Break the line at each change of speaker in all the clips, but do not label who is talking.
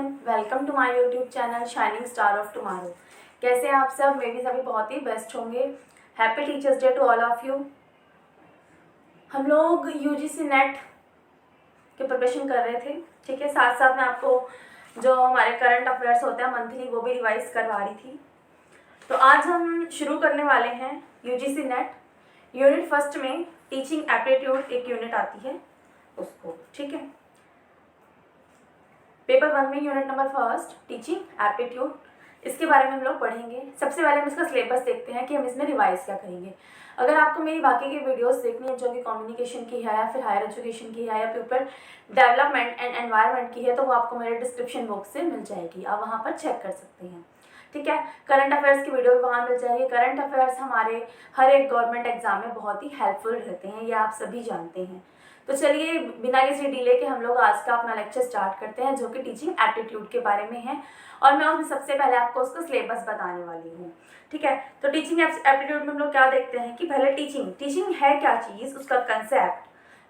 Everyone, welcome to my YouTube channel shining star of tomorrow. कैसे हैं आप सब? मैं भी सभी बहुत ही बेस्ट होंगे। Happy teachers day to all of you. हम लोग यूजीसी नेट के प्रिपरेशन कर रहे थे, ठीक है। साथ साथ में आपको जो हमारे करंट अफेयर्स होते हैं मंथली, वो भी रिवाइज करवा रही थी। तो आज हम शुरू करने वाले हैं यूजीसी नेट यूनिट फर्स्ट में टीचिंग एप्टीट्यूड एक यूनिट आती है उसको, ठीक है। पेपर 1 में unit number first teaching aptitude, इसके बारे में हम लोग पढ़ेंगे। सबसे पहले हम इसका सिलेबस देखते हैं कि हम इसमें रिवाइज क्या करेंगे। अगर आपको मेरी बाकी की वीडियोस देखनी है जो कि कम्युनिकेशन की है या फिर हायर एजुकेशन की है या पीपल डेवलपमेंट एंड एनवायरनमेंट की है, तो वो आपको मेरे डिस्क्रिप्शन बॉक्स से मिल जाएगी, आप वहाँ पर चेक कर सकते हैं, ठीक है। करंट अफेयर्स की वीडियो भी वहाँ मिल जाएगी। करंट अफेयर्स हमारे हर एक गवर्नमेंट एग्जाम में बहुत ही हेल्पफुल रहते हैं, ये आप सभी जानते हैं। तो चलिए बिना किसी डिले के हम लोग आज का अपना लेक्चर स्टार्ट करते हैं जो कि टीचिंग एप्टीट्यूड के बारे में है, और मैं उसमें सबसे पहले आपको उसका सिलेबस बताने वाली हूँ, ठीक है। तो टीचिंग एप्टीट्यूड में हम लोग क्या देखते हैं कि पहले टीचिंग है क्या चीज़, उसका कंसेप्ट,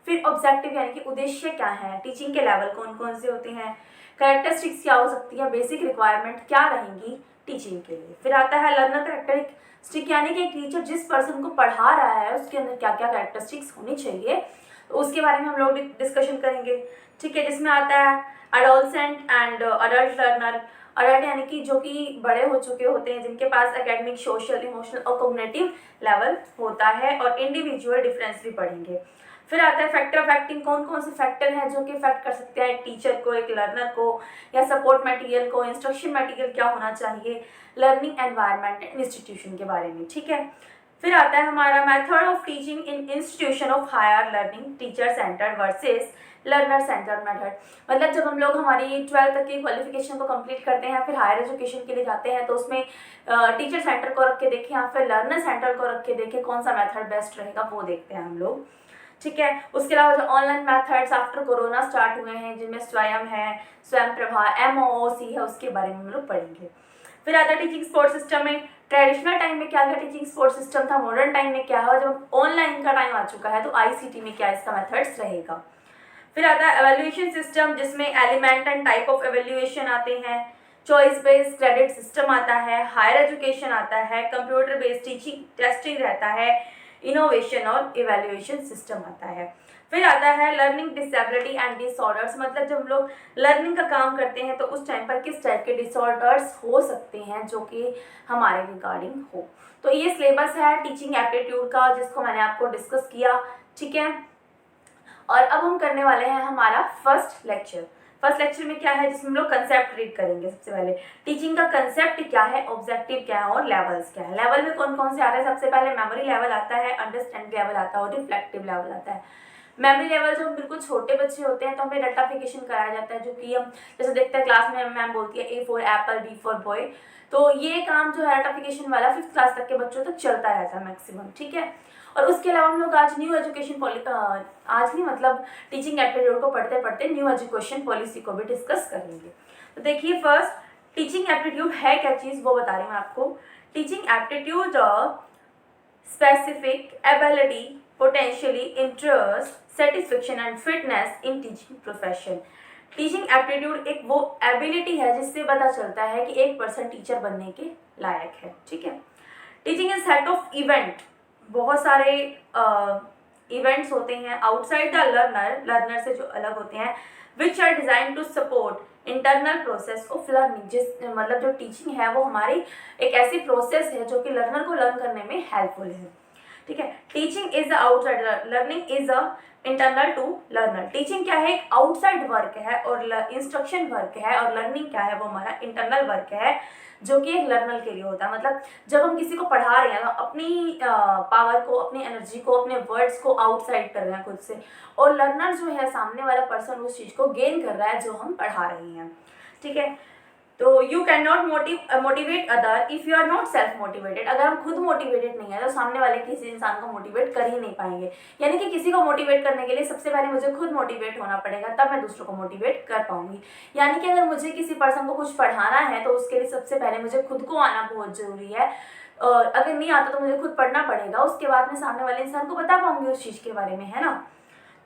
फिर ऑब्जेक्टिव यानी कि उद्देश्य क्या है, टीचिंग के लेवल कौन कौन से होते हैं, कैरेक्टरिस्टिक्स क्या हो सकती है, बेसिक रिक्वायरमेंट क्या रहेंगी टीचिंग के लिए। फिर आता है लर्नर कैरेक्टरिस्टिक यानी कि एक टीचर जिस पर्सन को पढ़ा रहा है उसके अंदर क्या क्या कैरेक्टरिस्टिक्स होनी चाहिए, तो उसके बारे में हम लोग डिस्कशन करेंगे, ठीक है। जिसमें आता है adolescent and adult learner. Adult यानी कि जो कि बड़े हो चुके होते हैं, जिनके पास एकेडमिक, सोशल, इमोशनल और कॉग्निटिव लेवल होता है, और इंडिविजुअल डिफरेंस भी पढ़ेंगे। फिर आता है फैक्टर अफेक्टिंग, कौन कौन से फैक्टर हैं जो कि इफेक्ट कर सकते हैं एक टीचर को, एक लर्नर को, या सपोर्ट मटेरियल को, इंस्ट्रक्शन मटेरियल क्या होना चाहिए, लर्निंग एनवायरनमेंट एंड इंस्टीट्यूशन के बारे में, ठीक है। फिर आता है हमारा method of teaching in institution of higher learning, teacher centred versus learner centred method. मतलब जब हम लोग हमारी 12th तक की क्वालिफिकेशन को कंप्लीट करते हैं, फिर हायर एजुकेशन के लिए जाते हैं, तो उसमें टीचर सेंटर को रख के देखें या फिर लर्नर सेंटर को रख के देखें कौन सा मेथड बेस्ट रहेगा, वो देखते हैं हम लोग, ठीक है। उसके अलावा जो online methods after corona start हुए हैं, जिनमें स्वयं है, स्वयं प्रभा, MOOC है, उसके बारे में हम लोग पढ़ेंगे। फिर आता है टीचिंग सपोर्ट सिस्टम में ट्रेडिशनल टाइम में क्या क्या टीचिंग सपोर्ट सिस्टम था, मॉडर्न टाइम में क्या है, और जब ऑनलाइन का टाइम आ चुका है तो ICT में क्या इसका मेथड्स रहेगा। फिर आता है एवेल्युएशन सिस्टम, जिसमें element and type of evaluation आते हैं, चॉइस बेस्ड क्रेडिट सिस्टम आता है, हायर एजुकेशन आता है, कंप्यूटर बेस्ड टीचिंग टेस्टिंग रहता है, इनोवेशन और इवेल्युएशन सिस्टम आता है। फिर आता है लर्निंग डिसेबिलिटी एंड डिसऑर्डर्स, मतलब जब हम लोग लर्निंग का काम करते हैं तो उस टाइम पर किस टाइप के डिसऑर्डर्स हो सकते हैं जो कि हमारे रिगार्डिंग हो। तो ये सिलेबस है टीचिंग एप्टीट्यूड का, जिसको मैंने आपको डिस्कस किया, ठीक है। और अब हम करने वाले हैं हमारा फर्स्ट लेक्चर। फर्स्ट लेक्चर में क्या है, जिसमें हम लोग कंसेप्ट रीड करेंगे। सबसे पहले टीचिंग का कंसेप्ट क्या है, ऑब्जेक्टिव क्या है और लेवल्स क्या है। लेवल में कौन कौन से आते हैं, सबसे पहले मेमोरी लेवल आता है, अंडरस्टैंडिंग लेवल आता है और रिफ्लेक्टिव लेवल आता है। मेमोरी लेवल जो बिल्कुल छोटे बच्चे होते हैं तो हमें रट्टाफिकेशन कराया जाता है, जो कि हम जैसे देखते हैं क्लास में मैम बोलती है A for Apple, B for boy, तो ये काम जो है रट्टाफिकेशन वाला 5th क्लास तक के बच्चों तक चलता रहता है मैक्सिमम, ठीक है। और उसके अलावा हम लोग आज न्यू एजुकेशन आज नहीं मतलब टीचिंग एप्टीट्यूड को पढ़ते पढ़ते न्यू एजुकेशन पॉलिसी को भी डिस्कस करेंगे। तो देखिए फर्स्ट टीचिंग एप्टीट्यूड है क्या चीज़, वो बता रही हूँ आपको। Teaching aptitude specific ability, potentially interest, satisfaction and fitness in teaching profession. Teaching aptitude एक वो एबिलिटी है जिससे पता चलता है कि एक पर्सन टीचर बनने के लायक है, ठीक है। Teaching is set of event, बहुत सारे इवेंट्स होते हैं आउटसाइड द लर्नर से जो अलग होते हैं, which are design to support internal process of learning. जिस मतलब जो टीचिंग है वो हमारी एक ऐसी प्रोसेस है जो कि लर्नर को लर्न करने में हेल्पफुल है, ठीक है। Teaching is the outside, learning is a internal to learner. Teaching क्या है, एक आउटसाइड वर्क है, और इंस्ट्रक्शन वर्क है, और लर्निंग क्या है, वो हमारा इंटरनल वर्क है जो कि एक लर्नर के लिए होता है। मतलब जब हम किसी को पढ़ा रहे हैं तो अपनी पावर को, अपनी एनर्जी को, अपने वर्ड्स को आउटसाइड कर रहे हैं खुद से, और लर्नर जो है सामने वाला पर्सन उस चीज़ को गेन कर रहा है जो हम पढ़ा रहे हैं, ठीक है। तो you can not motivate other if you are not self motivated. अगर हम खुद मोटिवेटेड नहीं है तो सामने वाले किसी इंसान को मोटिवेट कर ही नहीं पाएंगे। यानी कि किसी को मोटिवेट करने के लिए सबसे पहले मुझे खुद मोटिवेट होना पड़ेगा, तब मैं दूसरों को मोटिवेट कर पाऊंगी। यानी कि अगर मुझे किसी पर्सन को कुछ पढ़ाना है तो उसके लिए सबसे पहले मुझे खुद को आना बहुत ज़रूरी है, और अगर नहीं आता तो मुझे खुद पढ़ना पड़ेगा, उसके बाद मैं सामने वाले इंसान को बता पाऊंगी उस चीज़ के बारे में, है ना।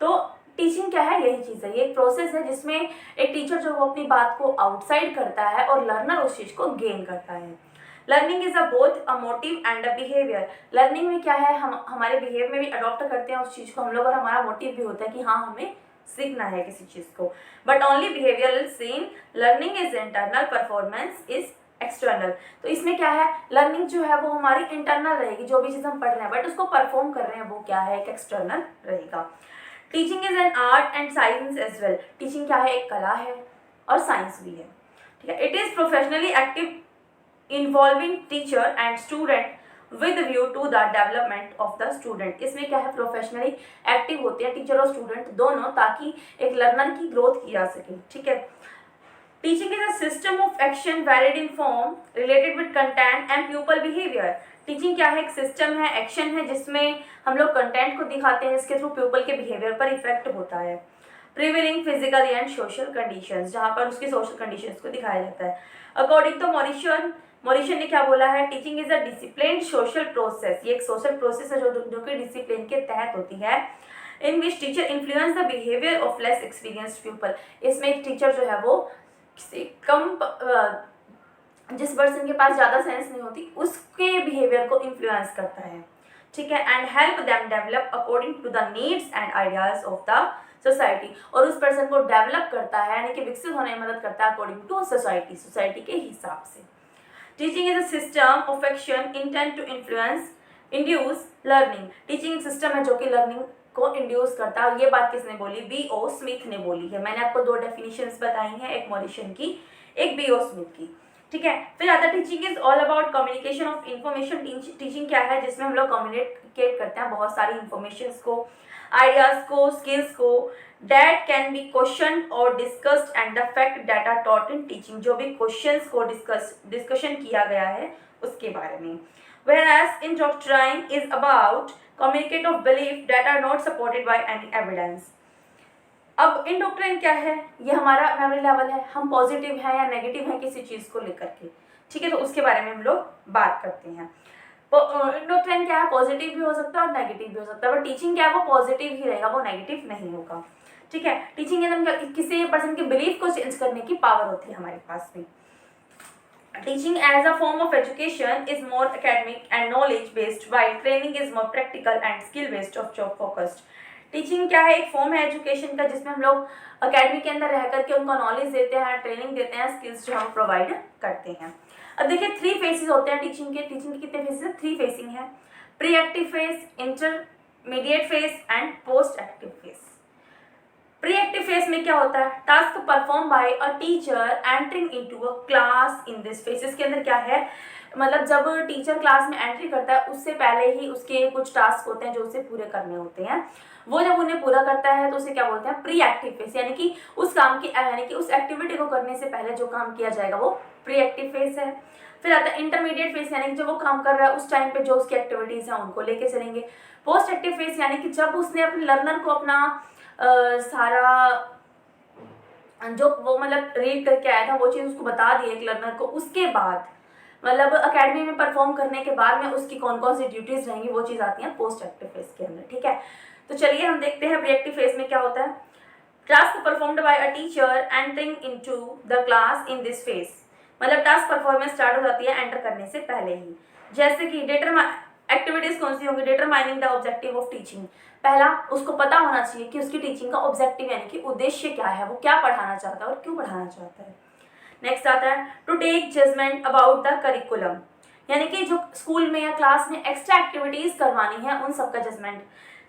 तो टीचिंग क्या है, यही चीज़ है, ये एक प्रोसेस है जिसमें एक टीचर जो वो अपनी बात को आउटसाइड करता है और लर्नर उस चीज़ को गेन करता है। Learning is both a motive and a behaviour. Learning में क्या है, हम हमारे बिहेवियर में भी अडॉप्ट करते हैं उस चीज़ को हम लोग, और हमारा मोटिव भी होता है कि हाँ हमें सीखना है किसी चीज़ को। But only behavioural seen, learning is internal, performance is external. तो इसमें क्या है, लर्निंग जो है वो हमारी इंटरनल रहेगी, जो भी चीज़ हम पढ़ रहे हैं, बट उसको परफॉर्म कर रहे हैं वो क्या है, एक एक्सटर्नल रहेगा। Teaching is an art and science as well. Teaching क्या है, एक कला है और साइंस भी है, ठीक है। It is professionally active involving teacher and student with view to the development of the student. इसमें क्या है, प्रोफेशनली एक्टिव होते हैं टीचर और स्टूडेंट दोनों, ताकि एक लर्नर की ग्रोथ की जा सके, ठीक है। Teaching is a system of action varied in form related with content and pupil behaviour. Teaching क्या है, एक सिस्टम है, एक्शन है, जिसमें हम लोग कंटेंट को दिखाते हैं, इसके थ्रू प्यूपल के बिहेवियर पर इफेक्ट होता है। Prevailing physical and social conditions, जहाँ पर उसकी सोशल कंडीशंस को दिखाया जाता है। अकॉर्डिंग टू मॉरिशन ने क्या बोला है, teaching is a disciplined social process. ये एक सोशल प्रोसेस है जो कि डिसिप्लिन के तहत होती है। In which teacher influence the behaviour of less experienced people. इसमें एक टीचर जो है वो कम जिस पर्सन के पास ज़्यादा सेंस नहीं होती उसके बिहेवियर को इन्फ्लुएंस करता है, ठीक है। And help them develop according to the needs and ideas of the society. और उस पर्सन को डेवलप करता है, यानी कि विकसित होने में मदद करता है अकॉर्डिंग टू सोसाइटी के हिसाब से। Teaching is a system of action intend to induce learning. Teaching system है जो कि लर्निंग को इंड्यूस करता है। ये बात किसने बोली, B.O. स्मिथ ने बोली है। मैंने आपको दो डेफिनेशंस बताई हैं, एक मॉरिशन की, एक B.O. स्मिथ की, ठीक है। फिर आता teaching is all about communication of information. Teaching क्या है, जिसमें हम लोग कम्युनिकेट करते हैं बहुत सारी इन्फॉर्मेशन को, आइडियाज को, स्किल्स को, that can be questioned or discussed and the fact that are taught in teaching। जो भी क्वेश्चंस को डिस्कशन किया गया है उसके बारे में। whereas in doctrine is about communicate of belief that are not supported by any evidence। अब इन डॉक्ट्राइन क्या है, ये हमारा मेमोरी लेवल है, हम पॉजिटिव है या नेगेटिव है किसी चीज़ को लेकर के, ठीक है। तो उसके बारे में हम लोग बात करते हैं। डॉक्ट्राइन क्या है, पॉजिटिव भी हो सकता है और नेगेटिव भी हो सकता है, बट टीचिंग क्या है, वो पॉजिटिव ही रहेगा, वो नेगेटिव नहीं होगा, ठीक है। टीचिंग के किसी पर्सन के बिलीफ को चेंज करने की पावर होती है हमारे पास में। Teaching as a form of education is more academic and knowledge based, while training is more practical and skill based of job focused. Teaching क्या है, एक फॉर्म है एजुकेशन का, जिसमें हम लोग अकेडमी के अंदर रह करके उनको नॉलेज देते हैं, ट्रेनिंग देते हैं, स्किल्स जो हम प्रोवाइड करते हैं। अब देखिए 3 फेसेस होते हैं टीचिंग के। टीचिंग के कितने फेसेस हैं, 3 फेसिंग है, pre active face, intermediate face and post active face. Pre active face में क्या होता है, task perform by a teacher entering into a class in this face. इसके अंदर क्या है, मतलब जब टीचर क्लास में एंट्री करता है उससे पहले ही उसके कुछ टास्क होते हैं जो उसे पूरे करने होते हैं। वो जब उन्हें पूरा करता है तो उसे क्या बोलते हैं, प्री एक्टिव फेस, यानी कि उस एक्टिविटी को करने से पहले जो काम किया जाएगा वो प्री एक्टिव फेस है। फिर आता है इंटरमीडिएट फेस, यानी कि जब वो काम कर रहा है उस टाइम पे जो उसकी एक्टिविटीज हैं उनको लेके चलेंगे। पोस्ट एक्टिव फेस, यानी कि जब उसने अपने लर्नर को अपना सारा जो वो मतलब रीड करके आया था वो चीज़ उसको बता दी एक लर्नर को, उसके बाद मतलब अकेडमी में परफॉर्म करने के बाद में उसकी कौन कौन सी ड्यूटीज रहेंगी, वो चीज़ आती है पोस्ट एक्टिव फेस के अंदर, ठीक है। तो चलिए हम देखते हैं प्री एक्टिव फेस में क्या होता है। Task performed by a teacher entering into the class in this face, मतलब टास्क परफॉर्मेंस स्टार्ट हो जाती है एंटर करने से पहले ही। जैसे कि एक्टिविटीज कौन सी होंगी, determining the objective of teaching. पहला उसको पता होना चाहिए कि उसकी टीचिंग का ऑब्जेक्टिव यानी कि उद्देश्य क्या है, वो क्या पढ़ाना चाहता है और क्यों पढ़ाना चाहता है। नेक्स्ट आता है to take judgement about the curriculum, यानी कि जो स्कूल में या क्लास में एक्स्ट्रा एक्टिविटीज करवानी है उन सबका जजमेंट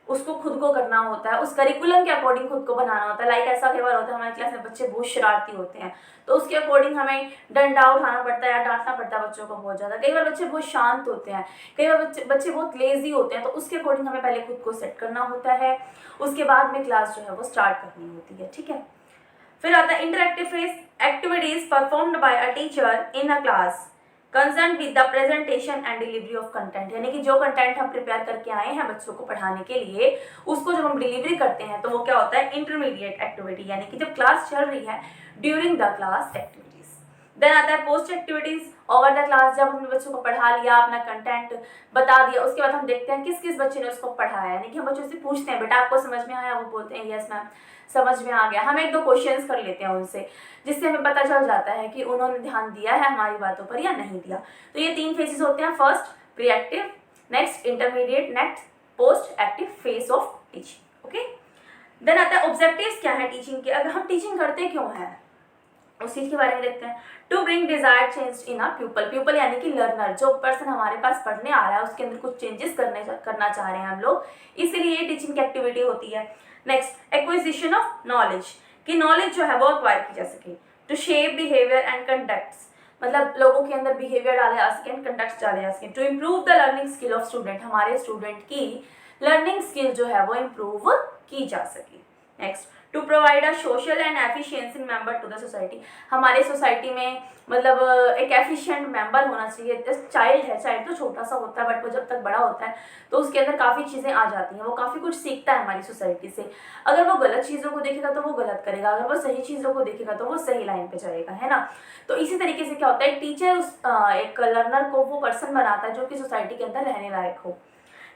उसको खुद को करना होता है, उस करिकुलम के अकॉर्डिंग खुद को बनाना होता है। लाइक ऐसा कई बार होता है हमारी क्लास में बच्चे बहुत शरारती होते हैं तो उसके अकॉर्डिंग हमें डंडा उठाना पड़ता है या डांटना पड़ता है बच्चों को बहुत ज़्यादा। कई बार बच्चे बहुत शांत होते हैं, कई बार बच्चे बहुत लेजी होते हैं, तो उसके अकॉर्डिंग हमें पहले खुद को सेट करना होता है, उसके बाद में क्लास जो है वो स्टार्ट करनी होती है, ठीक है। फिर आता है interactive face, activities performed by a teacher in a class concern with the presentation and delivery of content, यानी कि जो कंटेंट हम प्रिपेयर करके आए हैं बच्चों को पढ़ाने के लिए उसको जब हम डिलीवरी करते हैं तो वो क्या होता है इंटरमीडिएट एक्टिविटी, यानी कि जब क्लास चल रही है during the class activities, then आता है post activities over the class, जब हमने बच्चों को पढ़ा लिया, अपना कंटेंट बता दिया, उसके बाद हम देखते हैं किस किस बच्चे ने उसको पढ़ाया, यानी कि हम बच्चों से पूछते हैं बेटा आपको समझ में आया, वो बोलते हैं यस मैम समझ में आ गया। हम एक दो क्वेश्चंस कर लेते हैं उनसे, जिससे हमें पता चल जाता है कि उन्होंने ध्यान दिया है हमारी बातों पर या नहीं दिया। तो ये 3 फेजेस होते हैं, first pre active, next intermediate, next post active phase of teaching. Okay, then आता है ऑब्जेक्टिव्स क्या है टीचिंग के, अगर हम टीचिंग करते क्यों हैं उस चीज के बारे में देखते हैं। To bring desired change in a pupil, pupil यानी कि लर्नर, जो पर्सन हमारे पास पढ़ने आ रहा है उसके अंदर कुछ चेंजेस करना चाह रहे हैं हम लोग, इसीलिए ये टीचिंग की एक्टिविटी होती है। नेक्स्ट एक्विजिशन ऑफ नॉलेज, कि नॉलेज जो है वो अक्वायर की जा सके। To shape behaviour and conducts, मतलब लोगों के अंदर बिहेवियर डाले जा सके, कंडक्ट्स डाले जा सके। To improve the learning skill of student, हमारे स्टूडेंट की लर्निंग स्किल जो है वो इम्प्रूव की जा सके। Next to provide a social and efficiency member to the society, हमारे सोसाइटी में मतलब एक एफिशिएंट मेंबर होना चाहिए। चाइल्ड है, चाइल्ड तो छोटा सा होता है बट वो जब तक बड़ा होता है तो उसके अंदर काफ़ी चीज़ें आ जाती हैं, वो काफ़ी कुछ सीखता है हमारी सोसाइटी से। अगर वो गलत चीज़ों को देखेगा तो वो गलत करेगा, अगर वो सही चीज़ों को देखेगा तो वो सही लाइन पे जाएगा, है ना। तो इसी तरीके से क्या होता है, टीचर उस एक लर्नर को वो पर्सन बनाता है जो कि सोसाइटी के अंदर रहने लायक हो।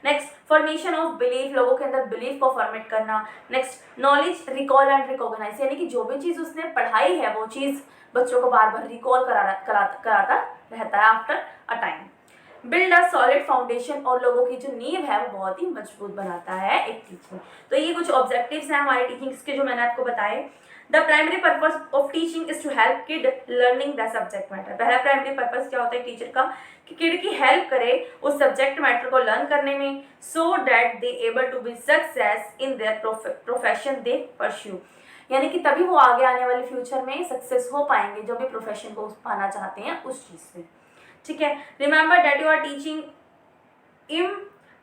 नेक्स्ट फॉर्मेशन ऑफ बिलीफ, लोगों के अंदर बिलीफ को फॉर्मेट करना। Next knowledge recall and recognise, यानी कि जो भी चीज़ उसने पढ़ाई है वो चीज़ बच्चों को बार बार रिकॉल कराता रहता है after a time. Build a solid foundation, और लोगों की जो नींव है वो बहुत ही मजबूत बनाता है एक टीचिंग। तो ये कुछ ऑब्जेक्टिव्स हैं हमारे टीचिंग के जो मैंने आपको बताए। The primary purpose of teaching is to help kid learning the subject matter, पहला प्राइमरी पर्पज क्या होता है टीचर का, कि किड की हेल्प करे उस सब्जेक्ट मैटर को लर्न करने में, so that they able to be success in their profession they pursue, यानी कि तभी वो आगे आने वाले फ्यूचर में सक्सेस हो पाएंगे जो भी प्रोफेशन को पाना चाहते हैं उस चीज़ से। ठीक है, remember that you are teaching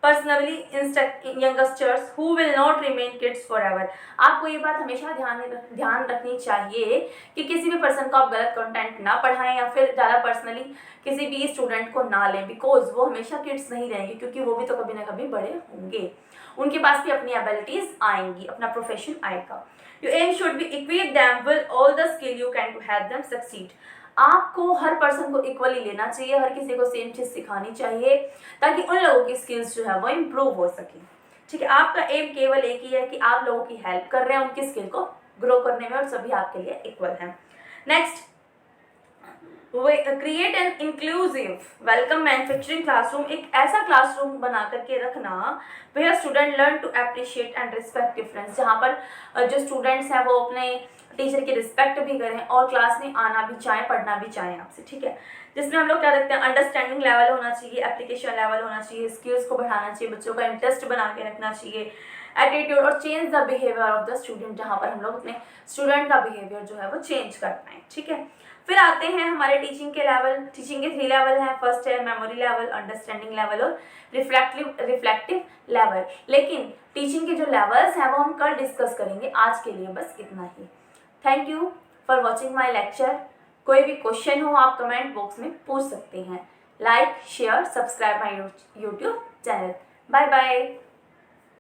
personally instruct youngsters who will not remain kids for ever, आपको ये बात हमेशा ध्यान रखनी चाहिए कि किसी भी पर्सन को आप गलत कंटेंट ना पढ़ाएं या फिर ज़्यादा पर्सनली किसी भी स्टूडेंट को ना लें, बिकॉज वो हमेशा किड्स नहीं रहेंगे, क्योंकि वो भी तो कभी ना कभी बड़े होंगे, उनके पास भी अपनी एबिलिटीज आएंगी, अपना प्रोफेशन आएगा। Your aim should be equip them with all the skill you can to help them succeed. आपको हर पर्सन को इक्वली लेना चाहिए, हर किसी को सेम चीज़ सिखानी चाहिए ताकि उन लोगों की स्किल्स जो है वो इम्प्रूव हो सके। ठीक है, आपका एम केवल एक ही है कि आप लोगों की हेल्प कर रहे हैं उनकी स्किल को ग्रो करने में, और सभी आपके लिए इक्वल हैं। Next, create an inclusive welcome manufacturing classroom, एक ऐसा क्लासरूम बना करके रखना where student learn to appreciate and respect difference, जहाँ पर जो स्टूडेंट्स हैं वो अपने टीचर की रिस्पेक्ट भी करें और क्लास में आना भी चाहें, पढ़ना भी चाहें आपसे। ठीक है, जिसमें हम लोग क्या देखते हैं, अंडरस्टैंडिंग लेवल होना चाहिए, एप्लीकेशन लेवल होना चाहिए, स्किल्स को बढ़ाना चाहिए, बच्चों का इंटरेस्ट बना के रखना चाहिए, एटीट्यूड, और change the behaviour of the student, जहाँ पर हम लोग अपने स्टूडेंट का बिहेवियर जो है वो चेंज कर पाएँ। ठीक है, फिर आते हैं हमारे टीचिंग के लेवल। टीचिंग के 3 लेवल हैं, फर्स्ट है मेमोरी लेवल, अंडरस्टैंडिंग लेवल और रिफ्लेक्टिव लेवल। लेकिन टीचिंग के जो लेवल्स हैं वो हम कल डिस्कस करेंगे, आज के लिए बस इतना ही। Thank you for watching my lecture. कोई भी क्वेश्चन हो आप कमेंट बॉक्स में पूछ सकते हैं। Like share subscribe my YouTube channel. Bye bye.